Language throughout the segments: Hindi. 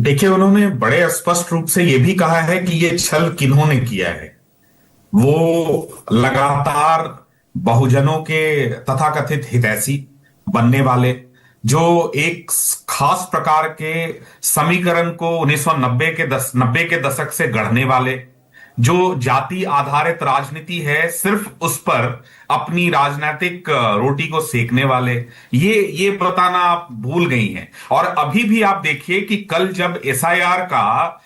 देखिए, उन्होंने बड़े स्पष्ट रूप से यह भी कहा है कि ये छल किन्होंने किया है। वो लगातार बहुजनों के तथाकथित हितैषी बनने वाले, जो एक खास प्रकार के समीकरण को 1990 के 90 के दशक से गढ़ने वाले, जो जाति आधारित राजनीति है सिर्फ उस पर अपनी राजनीतिक रोटी को सेकने वाले, ये बताना आप भूल गई हैं। और अभी भी आप देखिए कि कल जब एसआईआर का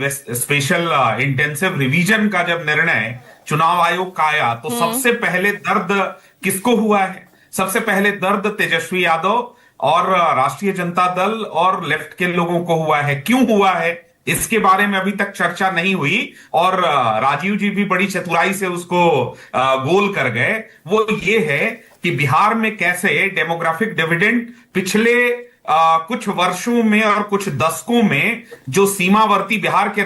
स्पेशल इंटेंसिव रिवीजन का जब निर्णय चुनाव आयोग का आया, तो सबसे पहले दर्द किसको हुआ है? सबसे पहले दर्द तेजस्वी यादव और राष्ट्रीय जनता दल और लेफ्ट के लोगों को हुआ है। क्यों हुआ है इसके बारे में अभी तक चर्चा नहीं हुई, और राजीव जी भी बड़ी चतुराई से उसको गोल कर गए। वो ये है कि बिहार में कैसे डेमोग्राफिक डिविडेंड पिछले कुछ वर्षों में और कुछ दशकों में जो सीमावर्ती बिहार के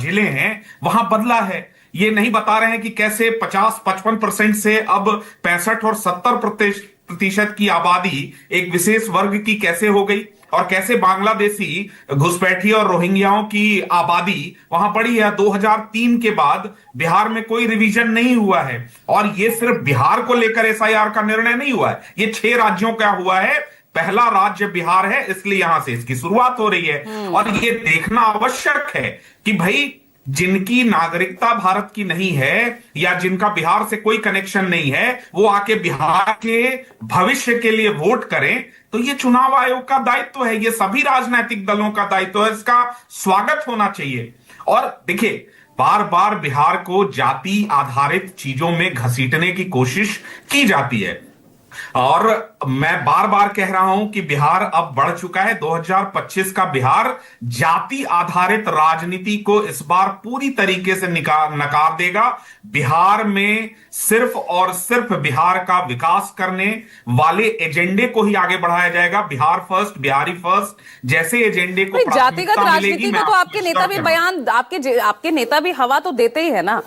जिले हैं वहां बदला है। ये नहीं बता रहे हैं कि कैसे 50-55% से अब 65 और 70% की आबादी एक विशेष वर्ग की कैसे हो गई, और कैसे बांग्लादेशी घुसपैठी और रोहिंग्याओं की आबादी वहां बढ़ी है। 2003 के बाद बिहार में कोई रिवीजन नहीं हुआ है, और ये सिर्फ बिहार को लेकर एसआईआर का निर्णय नहीं हुआ है, ये 6 राज्यों का हुआ है। पहला राज्य बिहार है, इसलिए यहां से इसकी शुरुआत हो रही है। और ये देखना आवश्यक है कि भाई जिनकी नागरिकता भारत की नहीं है या जिनका बिहार से कोई कनेक्शन नहीं है, वो आके बिहार के भविष्य के लिए वोट करें, तो ये चुनाव आयोग का दायित्व है, ये सभी राजनीतिक दलों का दायित्व है, इसका स्वागत होना चाहिए। और देखिए, बार बार बिहार को जाति आधारित चीजों में घसीटने की कोशिश की जाती है, और मैं बार बार कह रहा हूं कि बिहार अब बढ़ चुका है। 2025 का बिहार जाति आधारित राजनीति को इस बार पूरी तरीके से नकार देगा। बिहार में सिर्फ और सिर्फ बिहार का विकास करने वाले एजेंडे को ही आगे बढ़ाया जाएगा। बिहार फर्स्ट, बिहारी फर्स्ट जैसे एजेंडे को जातिगत राजनीति को तो आपके नेता भी बयान, आपके नेता भी हवा तो देते ही है ना।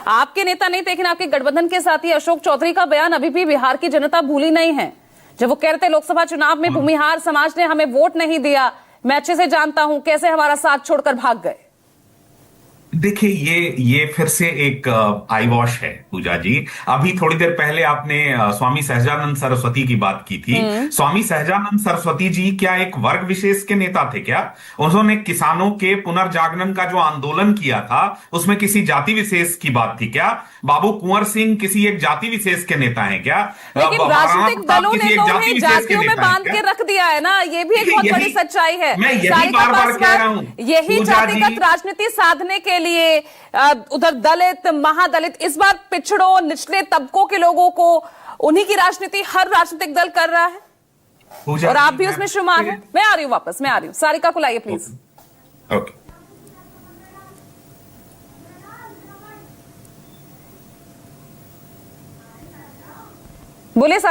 आपके नेता नहीं, लेकिन आपके गठबंधन के साथी अशोक चौधरी का बयान अभी भी बिहार की जनता भूली नहीं है। जब वो कह रहे थे लोकसभा चुनाव में भूमिहार समाज ने हमें वोट नहीं दिया, मैं अच्छे से जानता हूं कैसे हमारा साथ छोड़कर भाग गए। देखिए, ये फिर से एक आई वॉश है पूजा जी। अभी थोड़ी देर पहले आपने स्वामी सहजानंद सरस्वती की बात की थी। स्वामी सहजानंद सरस्वती जी क्या एक वर्ग विशेष के नेता थे क्या? उन्होंने किसानों के पुनर्जागरण का जो आंदोलन किया था, उसमें किसी जाति विशेष की बात थी क्या? बाबू कुंवर सिंह किसी एक जाति विशेष के नेता हैं क्या? लेकिन राजनीतिक दलों ने तो उन्हें जातियों में बांध के रख दिया है ना, ये भी एक बहुत बड़ी सच्चाई है। मैं यही बार बार कह रहा हूं, यही जातिगत राजनीति साधने के लिए उधर दलित, महादलित, इस बार पिछड़ों, निचले तबकों के लोगों को उन्हीं की राजनीति हर राजनीतिक दल कर रहा है, और आप भी उसमें शुमार हैं। मैं आ रही हूं वापस, मैं आ रही हूं। सारिका को लाइए प्लीज। ओके, बोलिए।